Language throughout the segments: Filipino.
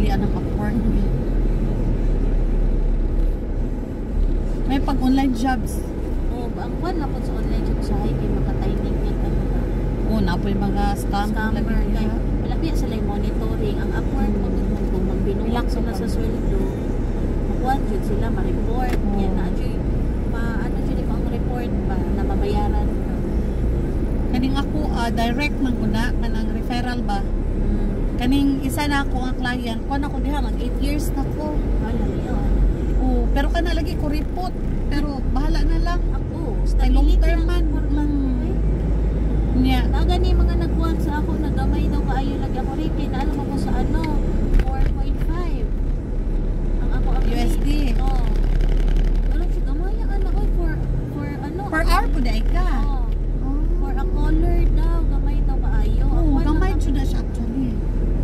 di anang Upwork. May pag online jobs. Oh, ang kwan na po sa online job sa hay kay maka-timing yan ano ba. Oh, na po yung mga Scammer kay malaki sila yung monitoring ang Upwork mo kung magbinuwak sila sa sweldo. Makuan jud sila ma-report. Yan na jud ano jud ang report ba na mabayaran ka. Kaning ako direct man kuna kanang referral ba. Kaning isa na ako ang client, kuan ako diha mag 8 years na ko. Wala yun. Oh, pero kana lagi ko report. Pero bahala na lang. Ako, Ay long term man. Nya. Nagani mga nagkuhan sa ako nagamay daw kaayo lagi ako rate na alam ako sa ano 4.5. Ang ako ang USD. Oh. Alam si gamay ang ano oy for ano. Per hour po dai ka. Oh. For a color daw gamay daw kaayo. Oh, gamay jud na siya actually.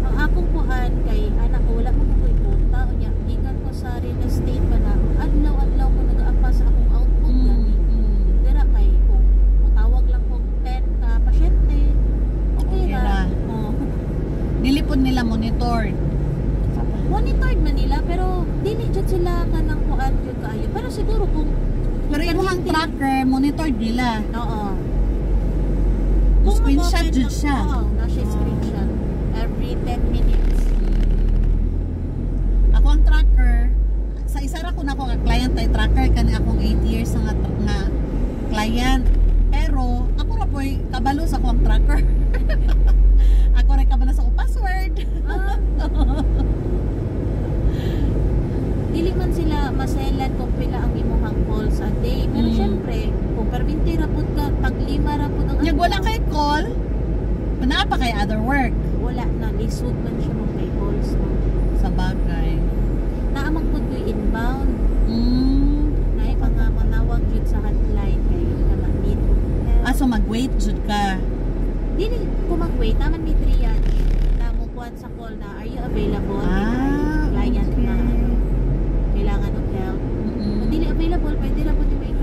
Ang akong kuan kay anak ko wala mo ko ipunta unya gikan ko sa real estate pa na adlaw-adlaw ko nag-aapa sa akong output gani. Dira kay ko tawag lang ko 10 ka pasyente. Okay ra. Oh. Dilipod nila monitored. Monitored man nila pero dili jud sila kanang kuan jud kaayo. Pero siguro kung Pero imuhang tracker monitored nila. oo. Kung screenshot jud siya. Oo, na siya screenshot every 10 minutes. Ako ang tracker sa isa ra ko na ako nga client ay tracker kani akong 8 years nga client. Pero ako ra poy kabalo sa akong tracker. Ako ra kabalo sa akong password. Dili man sila maselan kung pila ang imuhang calls a day. Pero syempre, kung perminti ra pud ka, tag 5 ra pud ang Nya wala kay call. Pana pa kay other work wala na lisod man siya mong kay calls no. sa bagay. Naamang pud ko'y inbound. Naay mga manawag jud sa hotline kay kanang need. So mag-wait jud ka. Dili ko mag-wait naman ni triage na mo kuan sa call na are you available? Client okay. na kailangan ng help. Kung dili available, pwede na po din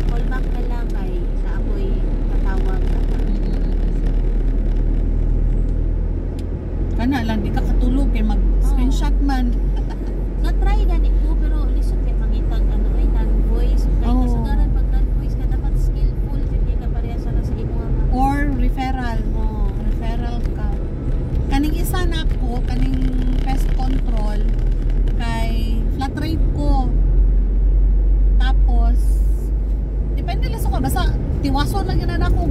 call back na lang kay na ako'y tatawag. Kana lang di ka katulog kay mag-screenshot man. Na-try gani ko pero lisod kay mangitag ano ay non-voice. Kaya kasagaran pag non-voice ka dapat skillful hindi ka pareha sa imo ang Or referral. Referral ka. Kaning isa na ako, kaning pest control kay flat rate ko. Tapos depende lang sa ko basta tiwason lang yun ako.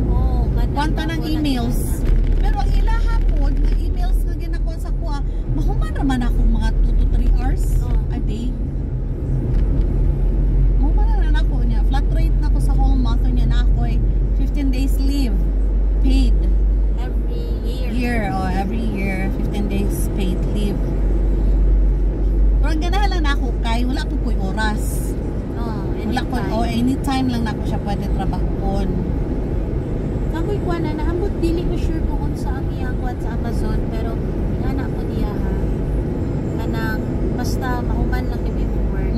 Kwanta ng emails. Pero ang ilaha po na emails nga ginakuha sa kuha, mahuman naman ako mga 2 to 3 hours a day. Mahuman naman ako niya. Flat rate na ako sa whole month niya na ako 15 days leave. Paid. Every year. Every year. 15 days paid leave. Pero ang ganahan lang na ako kay wala ko ko'y oras. Wala ko, anytime lang na ako siya pwede trabahoon. Kakoy kuha na naambot dili ko sure kung unsa ang iyang kuha sa Amazon pero ingana po diya ha. Kanang basta mahuman lang yung work.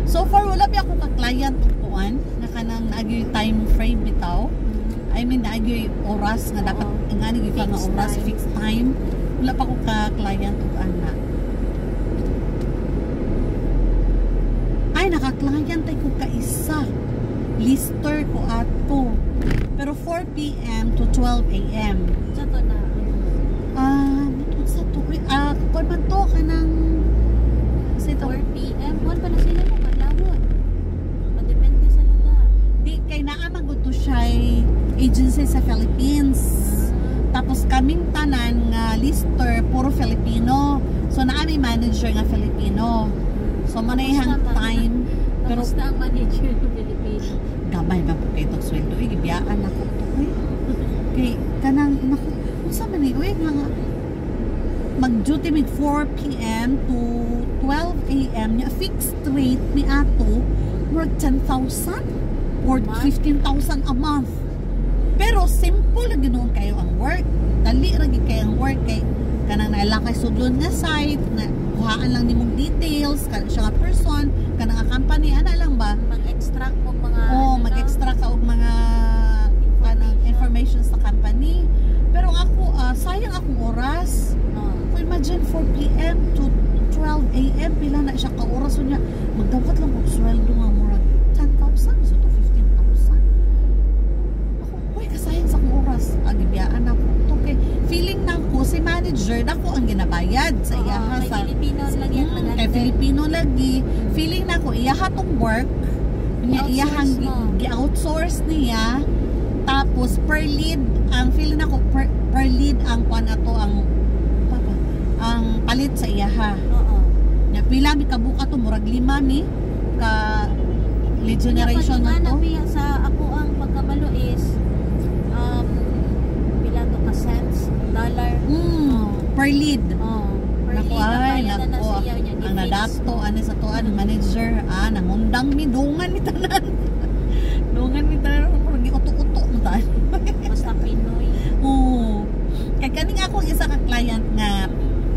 So far wala pa ako ka-client kuan na kanang naagyoy time frame bitaw. I mean naagyoy oras nga dapat ingani gyud ka nga oras fixed time. Wala pa ko ka-client ug ana. Ay naka-client ay ko kaisa. Lister ko ato. Pero 4 p.m. to 12 a.m. Sa to na. Sa to. Kung man to ka ng 4 p.m. Kuwan pa na sila mo, kadlawon. Madepende sa lugar. Di, kay naamagod to siya agency sa Philippines. Tapos kaming tanan nga lister, puro Filipino. So naami manager nga Filipino. So manayhang time. Pero kamusta ang manager ng Pilipino? Gamay ba po kayo itong sweldo? Gibiyaan ako ito. Kay kanang, naku, unsa man nga mag-duty mid 4 p.m. to 12 a.m. niya fixed rate ni ato worth 10,000 or 15,000 a month. Pero simple lagi noon kayo ang work. Dali lagi kayo ang work kay kanang naila kay sudlon nga site na kuhaan lang nimong details kanang siya nga person kanang company ana lang ba mag-extract og mga mag-extract ka og mga kanang information sa company. Pero ako sayang akong oras. Imagine 4 pila na siya ka oras niya. Magdawat lang og sweldo nga murag 10,000 so to 15,000. Ako, uy, kasayang sa akong oras. Agibiyaan ako. To kay feeling na ko si manager nako ang ginabayad sa iyaha Kay sa Filipino lang yan. kay Filipino lagi. Feeling na ko iyaha tong work. Niya iyahang gi-outsource niya. Tapos per lead ang feeling na ko per lead ang kuan ato ang palit sa iyaha. Oo. Nya pila mi kabuka to murag 5 mi ka lead generation na to. Piya sa ako ang pagkabalo is pila to ka cents, dollar. Per lead. Per Naku, lead ay, ang bayad na naku, sa iya niya. ang nadakto, ano sa tuan, manager, nangundang mi, dungan ni tanan. Dungan mi tanan, parang uto-uto mo tayo. Basta Pinoy. Oo. Kaya kaning ako isa ka client nga,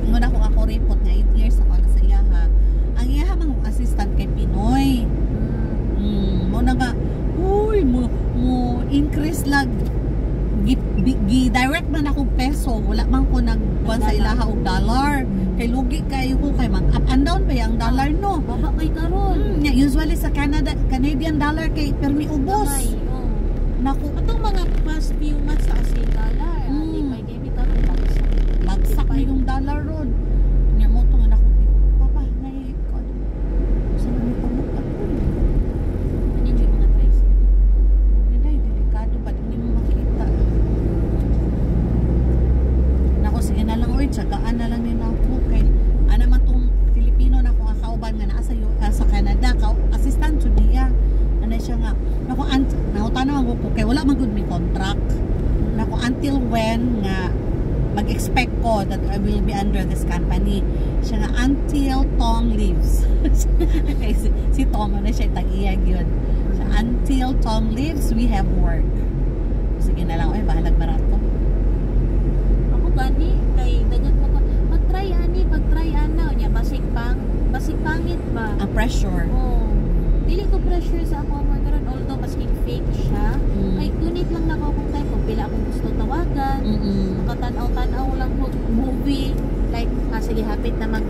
muna ko ako report nga 8 years ako na sa iyaha. Ang iyaha mang assistant kay Pinoy. Muna nga, uy, mo increase lag gi-direct man ako peso, wala man ko nagkuan sa ilaha og dollar. Kay lugi kayo ko kay mag up and down pa yung dollar no. Baba kay karon. Usually sa Canadian dollar kay permi ubos. Naku, Atong mga past few months sa kasi dollar. Di may game karon bagsak na yung dollar ron. Nya mo to nga nako. Papa, nay ko. Sa mo pamukat ko. Ano yung mga tricycle? Hindi delikado pa din mo makita. Nako sige na lang oy, tsagaan na lang ni nako kay ana man tong Filipino na ko kauban nga naa sa Canada ka assistant to niya. Ano siya nga nako nahutana ko kay wala man gud mi contract. Nako until when nga mag-expect ko that I will be under this company. Siya nga until Tom leaves. Okay, si Tom na siya tag-iyag yun. So, until Tom leaves, we have work. Sige na lang, bahalag barato. Ako gani kay dagat mo ko mag-try ana nya basig pangit ba? Ang pressure. Dili ko pressure sa ako mo karon although masking fake siya. Ay gunit lang nako kung time kung pila akong gusto tawagan. Makatanaw-tanaw lang ko movie like sige hapit na mag